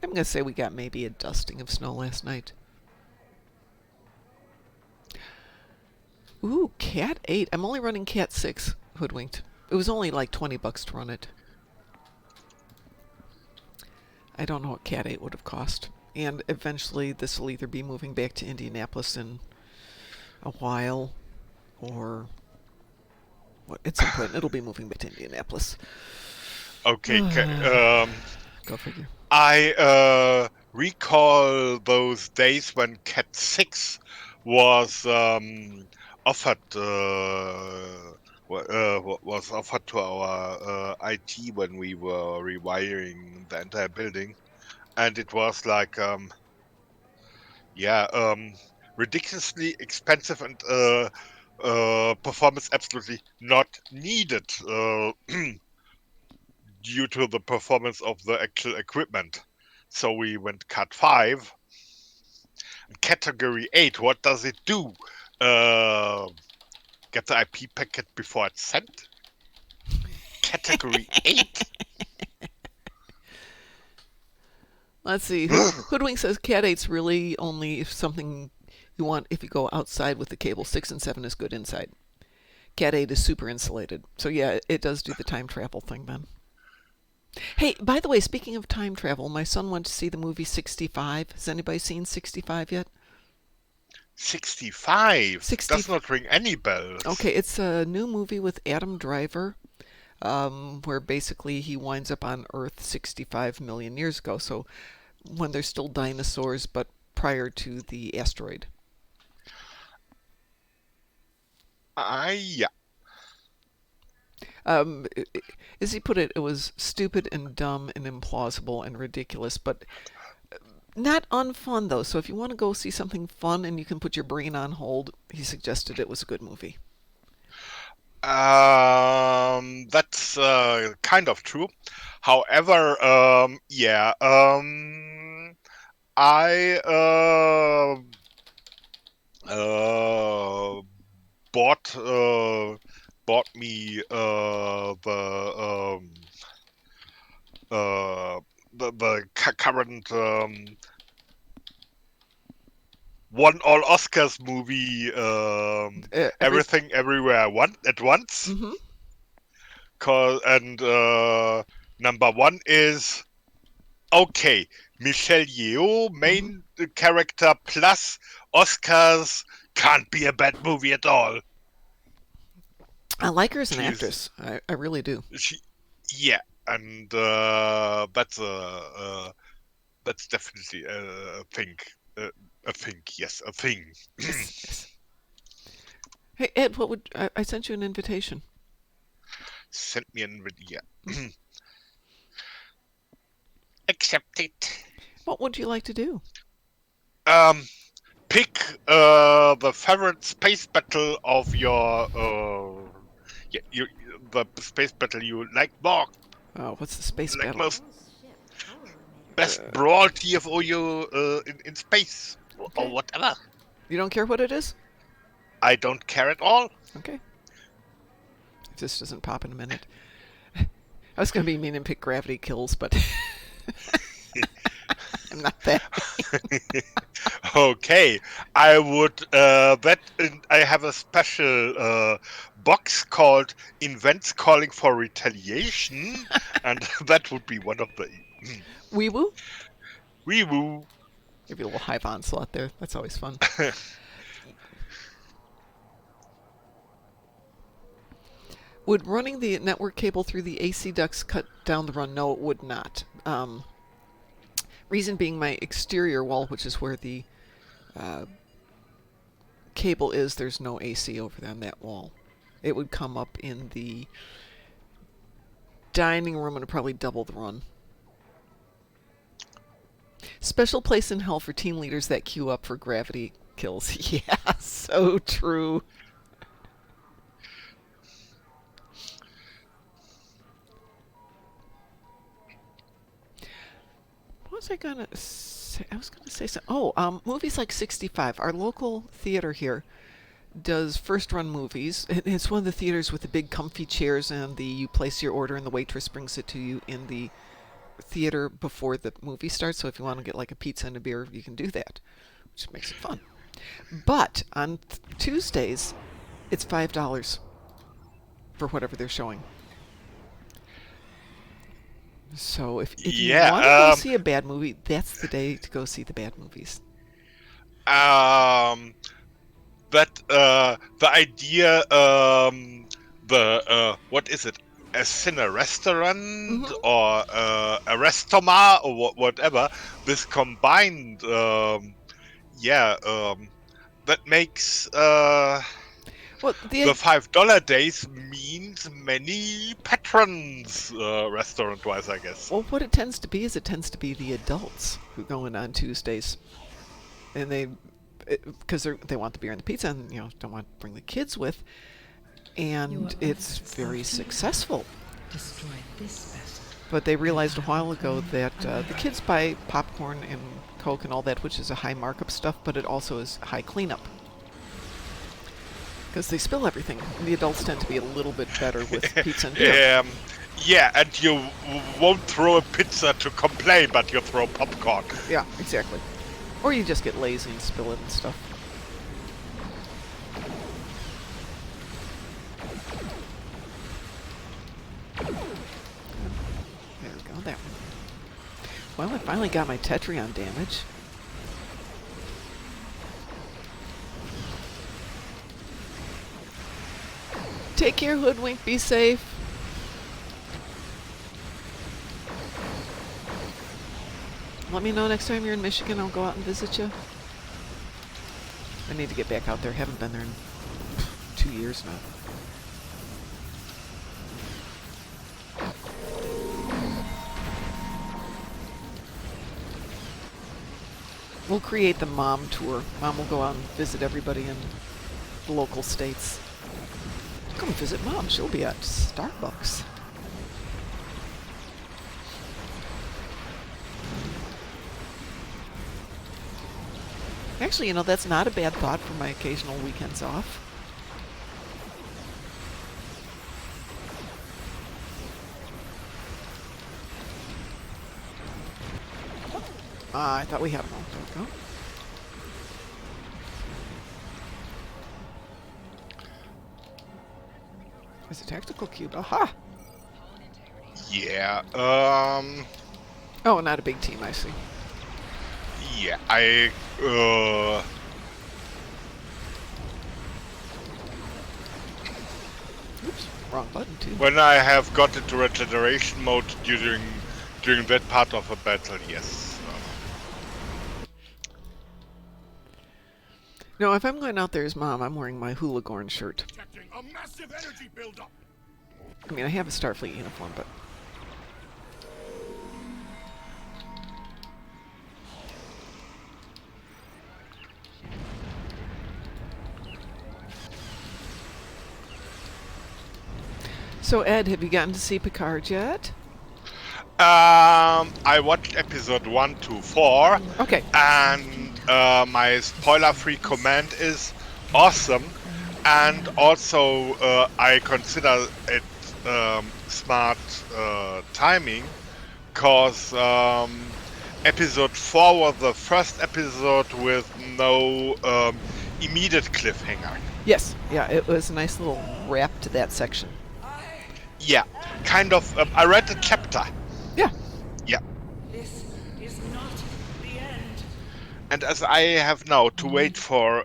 I'm going to say we got maybe a dusting of snow last night. Ooh, Cat 8. I'm only running Cat 6 Hoodwinked. It was only like $20 to run it. I don't know what Cat 8 would have cost. And eventually this will either be moving back to Indianapolis in a while, or at some point it'll be moving back to Indianapolis. Okay, Go figure. I recall those days when Cat 6 was offered was offered to our IT when we were rewiring the entire building, and it was like ridiculously expensive and performance absolutely not needed due to the performance of the actual equipment. So we went Cat 5. Category 8, what does it do? Get the IP packet before it's sent? Category 8? Let's see. Hoodwink says Cat 8's really only if something you want if you go outside with the cable. 6 and 7 is good inside. Cat 8 is super insulated. So yeah, it does do the time travel thing then. Hey, by the way, speaking of time travel, my son went to see the movie 65. Has anybody seen 65 yet? 65? 60. Does not ring any bells. Okay, it's a new movie with Adam Driver, where basically he winds up on Earth 65 million years ago. So when there's still dinosaurs, but prior to the asteroid. Yeah. As he put it, it was stupid and dumb and implausible and ridiculous, but not unfun though. So if you want to go see something fun and you can put your brain on hold, he suggested it was a good movie. That's kind of true. However, I bought me the current won all Oscars movie Everything Everywhere at Once. Mm-hmm. And number one is okay, Michelle Yeoh, main character plus Oscars, can't be a bad movie at all. I like her as an actress. I really do. And that's definitely a thing. Yes, a thing. Yes. Hey Ed, what would I sent you an invitation? Sent me an invitation. Accept it. What would you like to do? Pick the favorite space battle of your the space battle you like more, Oh, what's the space like battle? most best brawl TFO you in space or whatever. You don't care what it is? I don't care at all. Okay. If this doesn't pop in a minute. I was going to be mean and pick Gravity Kills, but I'm not that. Okay, I would I have a special box called Invents Calling for Retaliation, and that would be one of the Weewoo? wee woo. Maybe a little Hive Onslaught there. That's always fun. Would running the network cable through the AC ducts cut down the run? No, it would not. Reason being my exterior wall, which is where the cable is, there's no AC over on that wall. It would come up in the dining room and it'd probably double the run. Special place in hell for team leaders that queue up for Gravity Kills. Yeah, so true. What was I gonna say? I was gonna say so. Oh, movies like 65. Our local theater here does first run movies. It's one of the theaters with the big comfy chairs and you place your order and the waitress brings it to you in the theater before the movie starts. So if you want to get like a pizza and a beer, you can do that, which makes it fun. But on Tuesdays, it's $5 for whatever they're showing. So if you want to go see a bad movie, that's the day to go see the bad movies. But the idea, what is it? A cine restaurant or a restaurant or whatever. This combined, that makes Well, the $5 days means many patrons, restaurant-wise, I guess. Well, what it tends to be is it tends to be the adults who go in on Tuesdays, and because they want the beer and the pizza, and don't want to bring the kids with, and it's very successful. Destroy this vessel. But they realized a while ago that the kids buy popcorn and Coke and all that, which is a high markup stuff, but it also is high cleanup. Because they spill everything. And the adults tend to be a little bit better with pizza and beer. Yeah, and you won't throw a pizza to complain, but you throw popcorn. Yeah, exactly. Or you just get lazy and spill it and stuff. There we go, that one. Well, I finally got my Tetrion damage. Take care, Hoodwink. Be safe. Let me know next time you're in Michigan. I'll go out and visit you. I need to get back out there. Haven't been there in 2 years now. We'll create the mom tour. Mom will go out and visit everybody in the local states. Come visit Mom. She'll be at Starbucks. Actually, that's not a bad thought for my occasional weekends off. I thought we had one. There we go. It's a tactical cube. Aha! Yeah, Oh, not a big team, I see. yeah, Oops, wrong button, too. when I have got into regeneration mode during that part of a battle, yes. No, if I'm going out there as Mom, I'm wearing my Hoolagorn shirt. Detecting a massive energy buildup. I mean, I have a Starfleet uniform, but... So, Ed, have you gotten to see Picard yet? I watched episode 1 to 4, Okay. and my spoiler-free comment is awesome. And also, I consider it smart timing, because episode 4 was the first episode with no immediate cliffhanger. Yes. Yeah, it was a nice little wrap to that section. Yeah, kind of. I read the chapter. Yeah. Yeah. This is not the end. And as I have now to wait for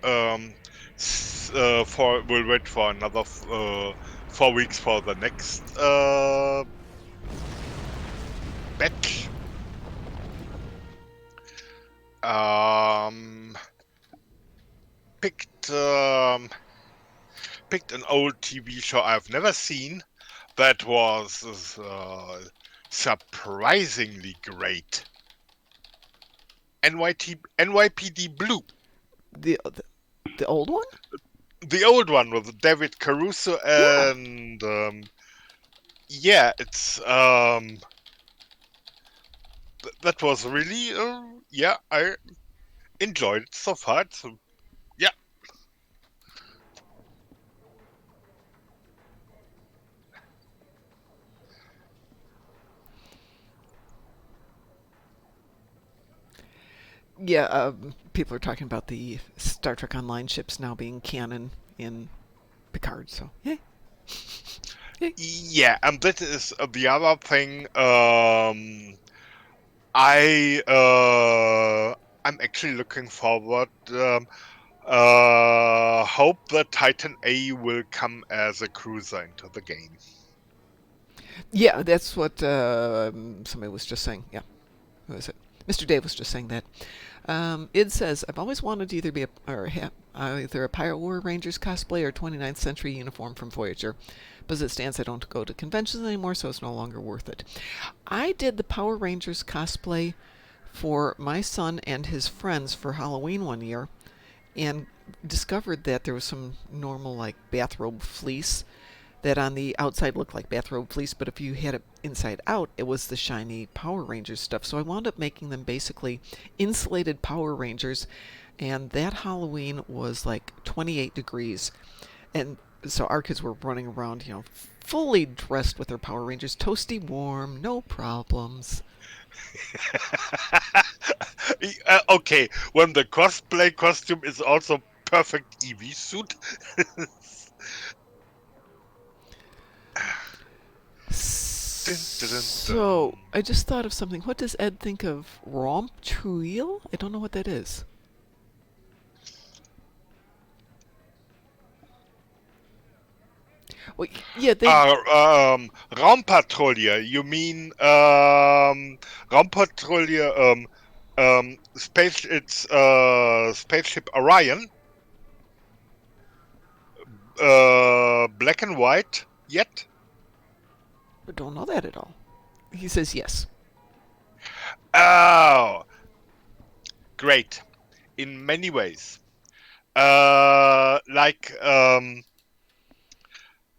we'll wait for another 4 weeks for the next batch. Picked an old TV show I've never seen that was surprisingly great. NYPD Blue. The old one? The old one with David Caruso and yeah, it's that was really yeah, I enjoyed it so far. So yeah. Yeah, people are talking about the Star Trek Online ships now being canon in Picard, so yeah. Yeah, and that is the other thing. I'm actually looking forward. Hope that Titan A will come as a cruiser into the game. Yeah, that's what somebody was just saying. Yeah. Who is it? Mr. Dave was just saying that. It says, I've always wanted to either be either a Pirate War Rangers cosplay or 29th century uniform from Voyager. But as it stands, I don't go to conventions anymore, so it's no longer worth it. I did the Power Rangers cosplay for my son and his friends for Halloween one year, and discovered that there was some normal, like, bathrobe fleece that on the outside looked like bathrobe fleece, but if you had it inside out, it was the shiny Power Rangers stuff. So I wound up making them basically insulated Power Rangers, and that Halloween was like 28 degrees. And so our kids were running around, you know, fully dressed with their Power Rangers, toasty warm, no problems. Okay, when the cosplay costume is also perfect EV suit. So, I just thought of something. What does Ed think of Romptuil? I don't know what that is. Well, yeah, they. Raumpatrouille. You mean Raumpatrouille? Space. It's spaceship Orion. Black and white. Yet. I don't know that at all. He says yes. Oh, great. In many ways. Like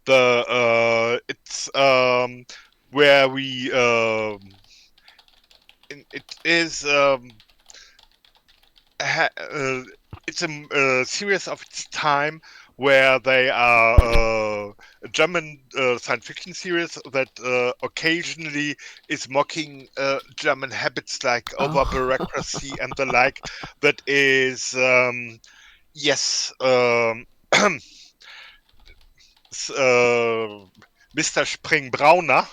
it's where we it is it's a series of its time where they are a German science fiction series that occasionally is mocking German habits like over bureaucracy and the like. That is yes. Mr. Springbrauner,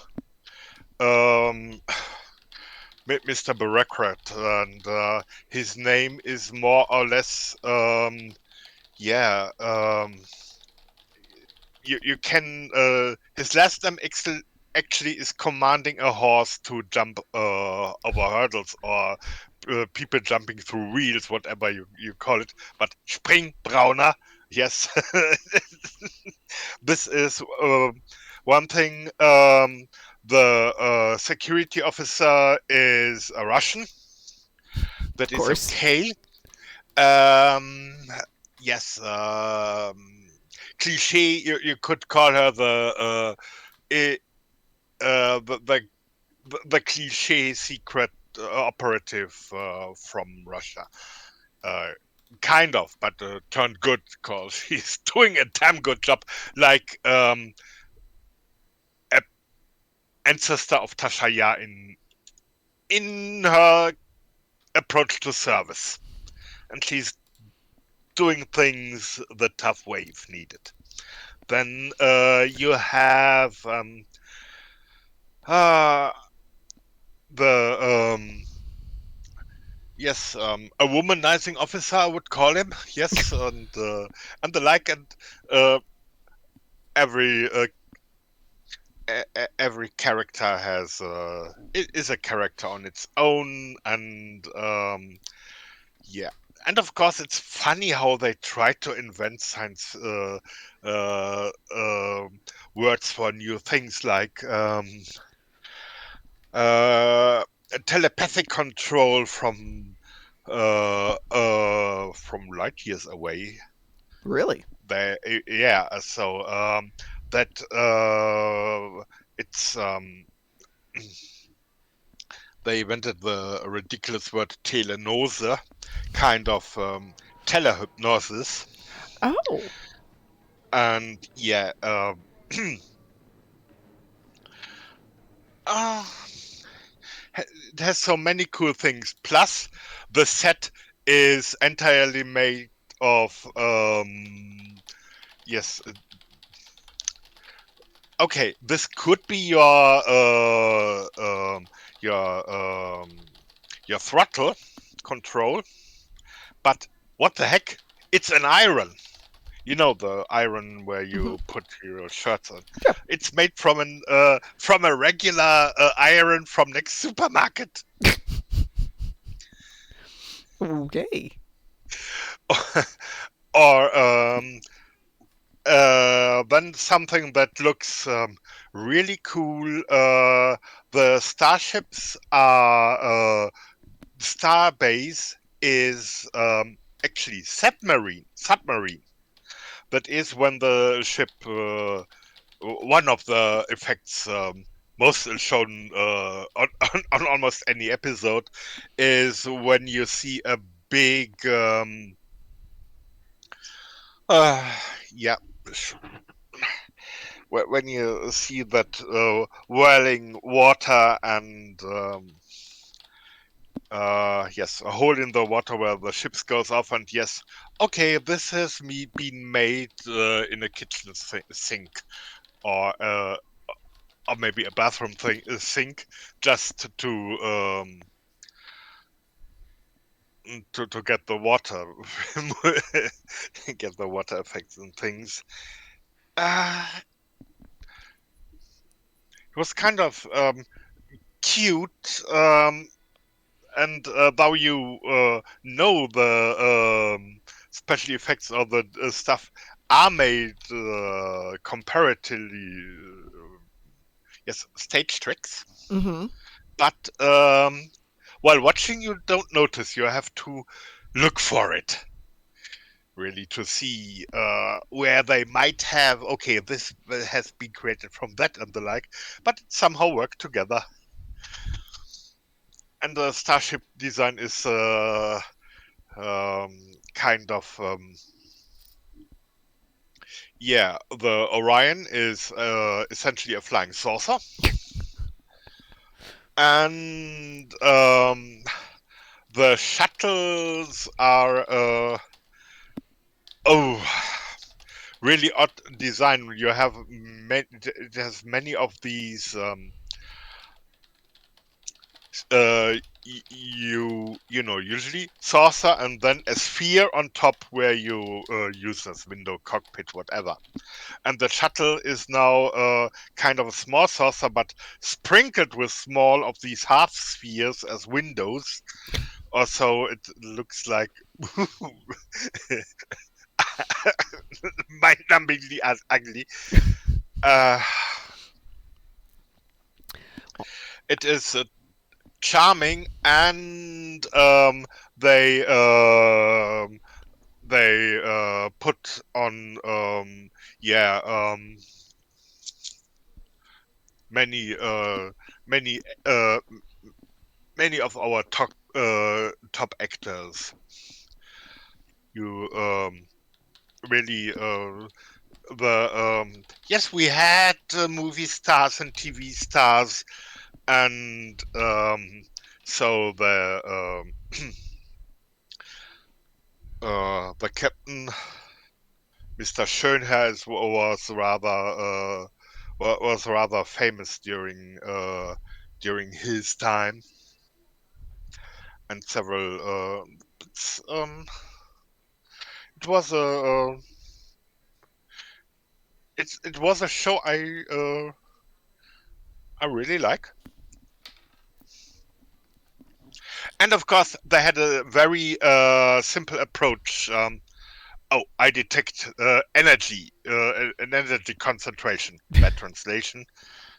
Mr. Bureaucrat, and his name is more or less, you can, his last name actually is commanding a horse to jump over hurdles or people jumping through wheels, whatever you call it, but Springbrauner. Yes, this is one thing. The security officer is a Russian. That is okay. Yes, cliche. You could call her the it, the cliche secret operative from Russia. Kind of, but turned good because he's doing a damn good job. Like a ancestor of Tasha in her approach to service, and she's doing things the tough way if needed. Then you have the yes, a womanizing officer, I would call him. Yes, and the like, and every every character has it is a character on its own, and yeah. And of course, it's funny how they try to invent science uh, words for new things like telepathic control from light years away. Really? Yeah. So that it's they invented the ridiculous word telenose, kind of telehypnosis, Oh. and yeah, uh, it has so many cool things. Plus, the set is entirely made of yes. Okay, this could be your your throttle control, but what the heck? It's an iron. You know the iron where Hmm. you put your shirts on. Sure. It's made from a regular iron from next supermarket. Okay. Or then something that looks really cool. The starships are starbase is actually submarine. That is when the ship. One of the effects most shown on almost any episode is when you see a big uh, yeah when you see that whirling water and yes, a hole in the water where the ships goes off, and yes, okay, this has been made in a kitchen sink, or maybe a bathroom sink, just to get the water get the water effects and things. It was kind of cute, and though you know the special effects or the stuff are made comparatively yes, stage tricks, Hmm. but while watching you don't notice. You have to look for it really to see where they might have, okay, this has been created from that and the like, but it somehow work together. And the starship design is kind of yeah, the Orion is essentially a flying saucer, and the shuttles are oh, really odd design. You have it has many of these you know, usually saucer and then a sphere on top where you use as window, cockpit, whatever. And the shuttle is now kind of a small saucer, but sprinkled with small of these half spheres as windows. Or so it looks like mind-numbingly as ugly. Uh, it is charming, and they put on yeah many many many of our top actors. You really yes, we had movie stars and TV stars, and so the captain, Mr. Schönherz, was rather famous during his time, and several. It was it was a show I really like. And of course, they had a very simple approach. I detect energy, an energy concentration. Bad translation,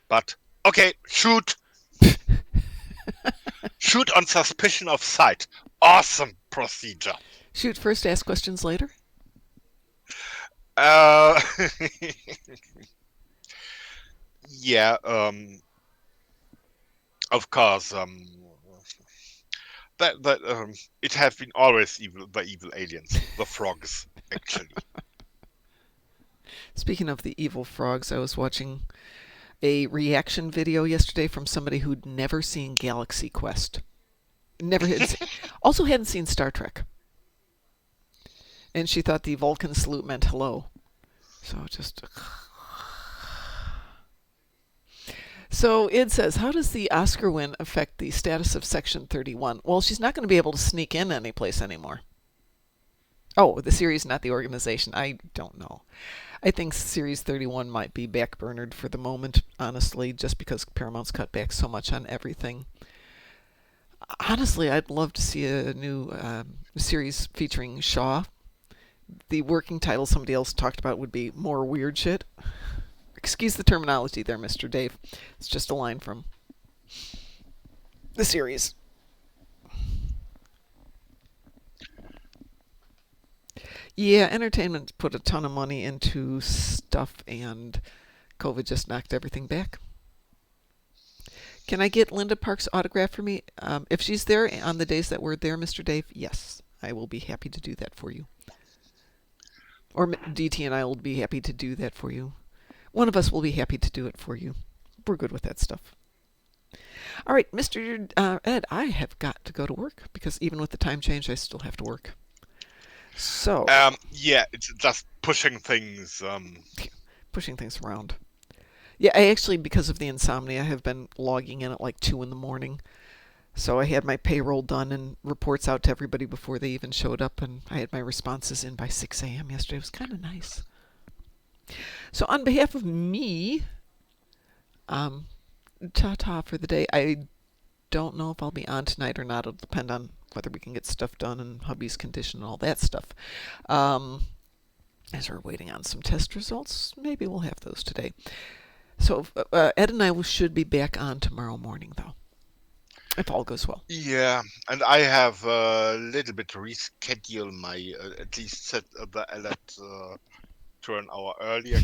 but okay, shoot, shoot on suspicion of sight. Awesome procedure. Shoot first, ask questions later. Uh, yeah. Of course. That it has been always the evil aliens, the frogs, actually. Speaking of the evil frogs, I was watching a reaction video yesterday from somebody who'd never seen Galaxy Quest. Never had also hadn't seen Star Trek. And she thought the Vulcan salute meant hello. So just... So Id says, how does the Oscar win affect the status of Section 31? Well, she's not going to be able to sneak in any place anymore. Oh, the series, not the organization. I don't know. I think Series 31 might be backburnered for the moment, honestly, just because Paramount's cut back so much on everything. Honestly, I'd love to see a new series featuring Shaw. The working title somebody else talked about would be More Weird Shit. Excuse the terminology there, Mr. Dave. It's just a line from the series. Yeah, entertainment put a ton of money into stuff, and COVID just knocked everything back. Can I get Linda Park's autograph for me? If she's there on the days that we're there, Mr. Dave, yes, I will be happy to do that for you. Or DT and I will be happy to do that for you. One of us will be happy to do it for you. We're good with that stuff. All right, Mr. Ed, I have got to go to work because even with the time change, I still have to work. So yeah, it's just pushing things. Pushing things around. Yeah, I actually, because of the insomnia, have been logging in at like 2 in the morning. So I had my payroll done and reports out to everybody before they even showed up, and I had my responses in by 6 a.m. yesterday. It was kind of nice. So on behalf of me, ta-ta for the day. I don't know if I'll be on tonight or not. It'll depend on whether we can get stuff done and hubby's condition and all that stuff. As we're waiting on some test results, maybe we'll have those today. So Ed and I should be back on tomorrow morning, though, if all goes well. Yeah, and I have a little bit reschedule my at least set the alert to an hour earlier.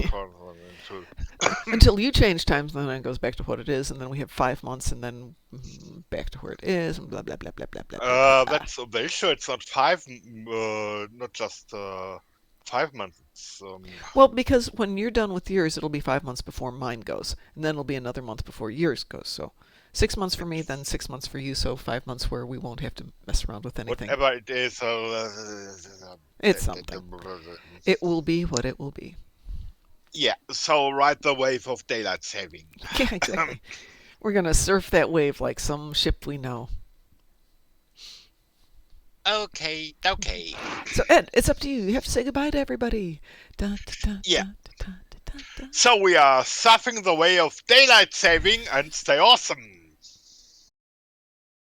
Until you change times, then it goes back to what it is, and then we have 5 months, and then back to where it is, and blah blah blah blah blah blah. That's very sure. It's not 5, not just 5 months. Well, because when you're done with yours, it'll be 5 months before mine goes, and then it'll be another month before yours goes. So 6 months for me, then 6 months for you. So 5 months where we won't have to mess around with anything. Whatever it is, it's something. It will be what it will be. Yeah. So ride the wave of daylight saving. Yeah, exactly. We're gonna surf that wave like some ship we know. Okay. So Ed, it's up to you. You have to say goodbye to everybody. Yeah. So we are surfing the way of daylight saving and stay awesome.